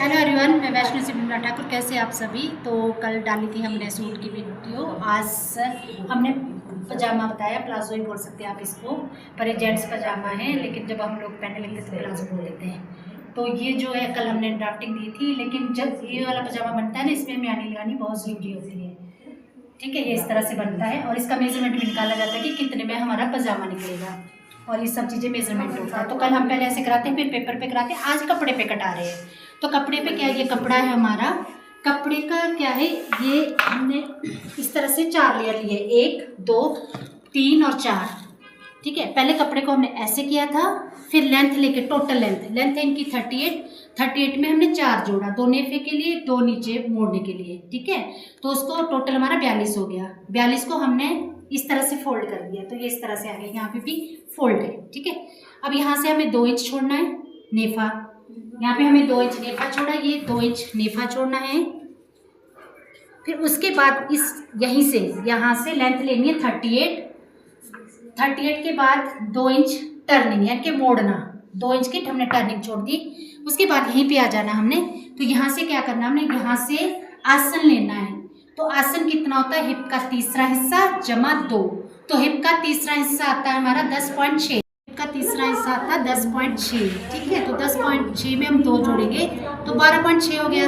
Hello everyone, मैं वैष्णो सिमरन ठाकुर। कैसे आप सभी। तो कल डाली थी हमने सूट की वीडियो। आज हमने पजामा बताया, प्लाजो ही बोल सकते हैं आप इसको, पर ये जेंट्स पजामा है, लेकिन जब हम लोग पहनने लगते तो प्लाजो बोल देते हैं। तो ये जो है कल हमने ड्राफ्टिंग दी थी, लेकिन जब ये वाला पजामा बनता है ना, इसमें म्यानी लगानी बहुत ज़रूरी होती है। ठीक है, ये इस तरह से बनता है और इसका मेजरमेंट भी निकाला जाता है कि कितने में हमारा पजामा निकलेगा, और ये सब चीज़ें मेजरमेंट होता है। तो कल हम पहले ऐसे कराते हैं, फिर पेपर पे कराते हैं, आज कपड़े पे कटा रहे हैं। तो कपड़े पे क्या, ये कपड़ा है हमारा, कपड़े का क्या है, ये हमने इस तरह से 4 लेयर लिए, 1 2 3 और 4। ठीक है, पहले कपड़े को हमने ऐसे किया था, फिर लेंथ लेके टोटल लेंथ है इनकी 38 में हमने 4 जोड़ा, 2 नेफे के लिए, 2 नीचे मोड़ने के लिए। ठीक है, तो उसको टोटल हमारा 42 हो गया। 42 को हमने इस तरह से फोल्ड कर दिया, तो ये इस तरह से आ गया, यहाँ पे भी फोल्ड है। ठीक है, अब यहाँ से हमें 2 इंच छोड़ना है नेफा, यहाँ पे हमें 2 इंच नेफा छोड़ा, ये 2 इंच नेफा छोड़ना है। फिर उसके बाद इस यहीं से यहाँ से लेंथ लेनी है 38 के बाद 2 इंच टर्निंग, यानी कि मोड़ना, 2 इंच की हमने टर्निंग छोड़ दी। उसके बाद यहीं पे आ जाना हमने। तो यहाँ से क्या करना, हमने यहाँ से आसन लेना है। तो आसन कितना होता है, हिप का तीसरा हिस्सा जमा 2, तो हिप का तीसरा हिस्सा आता है हमारा 10.6, हिप का तीसरा हिस्सा आता है 10.6। ठीक है, तो 10.6 में हम 2 जोड़ेंगे तो 12.6 हो गया।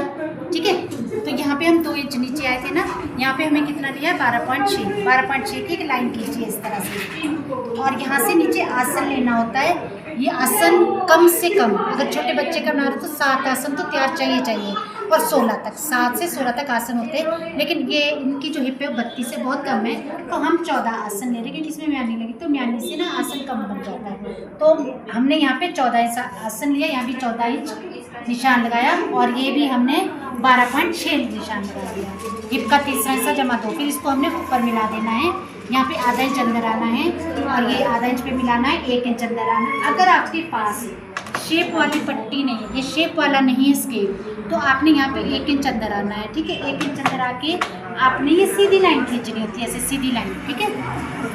ठीक है, तो यहाँ पे हम 2 इंच नीचे आए थे ना, यहाँ पे हमें कितना दिया है 12.6 की एक लाइन खींचिए इस तरह से, और यहाँ से नीचे आसन लेना होता है। ये आसन कम से कम, अगर छोटे बच्चे का बना रहे तो 7 आसन तो तैयार चाहिए, और 16 तक, 7 से 16 तक आसन होते हैं। लेकिन ये इनकी जो हिप है 32 से बहुत कम है, तो हम 14 आसन ले रहे हैं, क्योंकि इसमें म्यानी लगी, तो म्यानी से ना आसन कम बन जाता है। तो हमने यहाँ पे 14 इंच आसन लिया, यहाँ भी 14 इंच निशान लगाया, और ये भी हमने 12.6 निशान लगा दिया। हिप का तीसरा हिस्सा जमा 2, फिर इसको हमने ऊपर मिला देना है। यहाँ पे आधा इंच अंदर आना है, और ये आधा इंच पे मिलाना है, 1 इंच अंदर आना है। अगर आपके पास शेप वाली पट्टी नहीं है, ये शेप वाला नहीं है स्केल, तो आपने यहाँ पे 1 इंच अंदर आना है। ठीक है, 1 इंच अंदर आके आपने ये सीधी लाइन खींचनी होती है, ऐसे सीधी लाइन। ठीक है,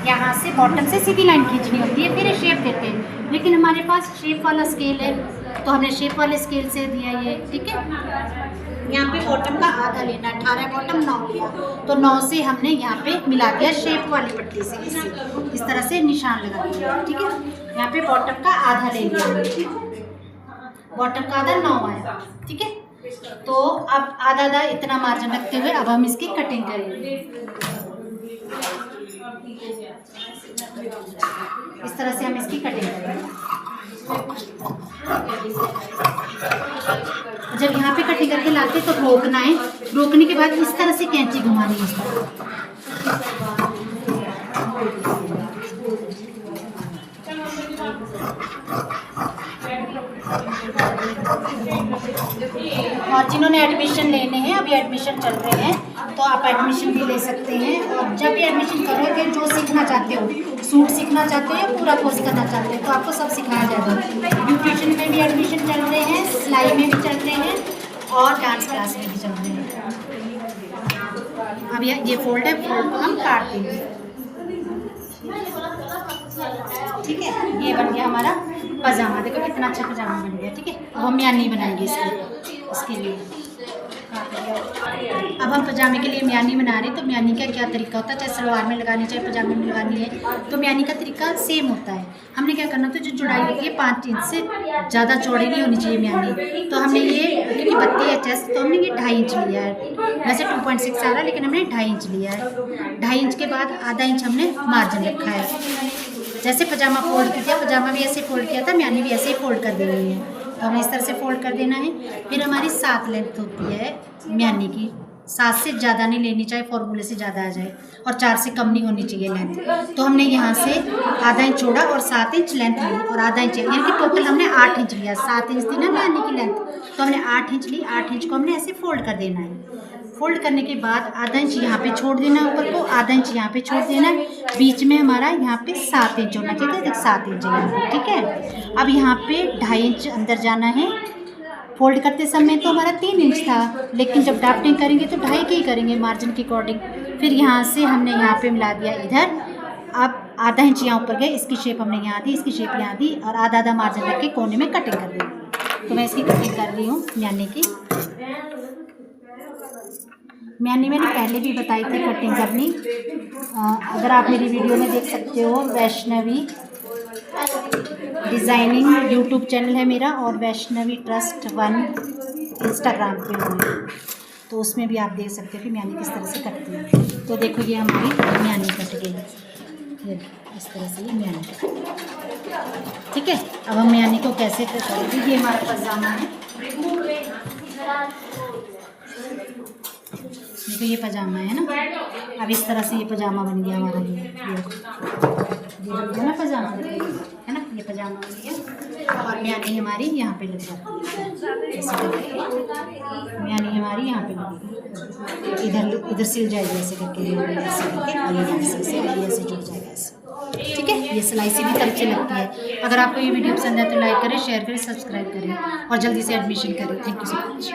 यहाँ से बॉटम से सीधी लाइन खींचनी होती है, फिर ये शेप देते हैं। लेकिन हमारे पास शेप वाला स्केल है, तो हमने शेप वाले स्केल से दिया ये। ठीक है, यहाँ पे बॉटम का आधा लेना है, 18 बॉटम 9 लिया, तो 9 से हमने यहाँ पे मिला दिया शेप वाली पट्टी से, इस तरह से निशान लगा दिया। ठीक है, यहाँ पे बॉटम का आधा ले लिया, बॉटम का आधा 9 आया। ठीक है, तो अब आधा इतना मार्जिन रखते हुए अब हम इसकी कटिंग करेंगे। इस तरह से हम इसकी कटिंग करेंगे। जब यहाँ पे कटिंग करके लाते तो रोकना है, रोकने के बाद इस तरह से कैंची घुमानी है, इस तरह। और जिन्होंने एडमिशन लेने हैं, अभी एडमिशन चल रहे हैं, तो आप एडमिशन भी ले सकते हैं। और जब भी एडमिशन करोगे, जो सीखना चाहते हो, सूट सीखना चाहते हो या पूरा कोर्स करना चाहते हो, तो आपको सब सिखाया जाएगा। ब्यूटिशियन में भी एडमिशन चल रहे हैं, सिलाई में भी चल रहे हैं, और डांस क्लास में भी चल रहे हैं। अब ये फोल्ड है, फोल्ड को हम काट देंगे। ठीक है, ये बन गया हमारा पजामा। देखो कितना अच्छा पजामा बन गया। ठीक है, अब हम म्यानी बनाएंगे इसके लिए। अब हम पजामे के लिए म्यानी बना रहे हैं, तो म्यानी का क्या तरीका होता है, चाहे सलवार में लगानी, चाहे पजामे में लगानी है, तो म्यानी का तरीका सेम होता है। हमने क्या करना था, जो जुड़ाई होती है 5 इंच से ज़्यादा चौड़ी नहीं होनी चाहिए म्यानी। तो हमने ये, क्योंकि बत्ती है चेस्ट, तो हमने ये 2.5 इंच लिया है। वैसे 2.6 आ रहा है, लेकिन हमने 2.5 इंच लिया है। 2.5 इंच के बाद आधा इंच हमने मार्जिन रखा है। जैसे पजामा फोल्ड किया, पजामा भी ऐसे फोल्ड किया था, म्यानी भी ऐसे ही फोल्ड कर देनी है। तो हमें इस तरह से फोल्ड कर देना है। फिर हमारी 7 लेंथ होती है म्यानी की, 7 से ज़्यादा नहीं लेनी चाहिए, फॉर्मूले से ज़्यादा आ जाए, और 4 से कम नहीं होनी चाहिए लेंथ। तो हमने यहाँ से आधा इंच छोड़ा और 7 इंच लेंथ ली, और आधा इंच, यानी कि टोटल हमने 8 इंच लिया। 7 इंच थी ना म्यानी की लेंथ, तो हमने 8 इंच ली। 8 इंच को हमने ऐसे फोल्ड कर देना है। फोल्ड करने के बाद आधा इंच यहाँ पे छोड़ देना ऊपर को, आधा इंच यहाँ पे छोड़ देना। बीच में हमारा यहाँ पे 7 इंच होना चाहिए, देख 7 इंच यहाँ पे। ठीक है, अब यहाँ पे 2.5 इंच अंदर जाना है। फोल्ड करते समय तो हमारा 3 इंच था, लेकिन जब ड्राफ्टिंग करेंगे तो 2.5 की ही करेंगे मार्जिन के अकॉर्डिंग। फिर यहाँ से हमने यहाँ पे मिला दिया इधर। अब आधा इंच यहाँ ऊपर गए, इसकी शेप हमने यहाँ दी, इसकी शेप यहाँ दी, और आधा मार्जिन रख के कोने में कटिंग कर देंगे। तो मैं इसकी कटिंग कर रही हूँ म्यानी की। म्यानी मैंने पहले भी बताई थी कटिंग करनी। अगर आप मेरी वीडियो में देख सकते हो, वैष्णवी डिज़ाइनिंग यूट्यूब चैनल है मेरा, और वैष्णवी ट्रस्ट 1 इंस्टाग्राम पे हूँ, तो उसमें भी आप देख सकते हो कि म्यानी किस तरह से कटती है। तो देखो ये हमारी म्यानी कट गई, ये इस तरह से ये म्यानी कट गई। ठीक है, अब हम म्यानी को कैसे करेंगे। ये हमारा पजामा है, देखो ये पजामा है ना। अब इस तरह से ये पजामा बन गया हमारा, ये बन गया ना पजामा, है ना, ये पजामा बन गया। और म्यानी हमारी यहाँ पे लग जाती है, ऐसे करके म्यानी हमारी यहाँ पे लगेगी, इधर सिल जाएगी ऐसे करके, ऐसे करके, और ये ऐसे जुड़ जाएगा ऐसे। ठीक है, ये सिलाई से भी अच्छी लगती है। अगर आपको ये वीडियो पसंद है तो लाइक करें, शेयर करें, सब्सक्राइब करें और जल्दी से एडमिशन करें। Thank you so much.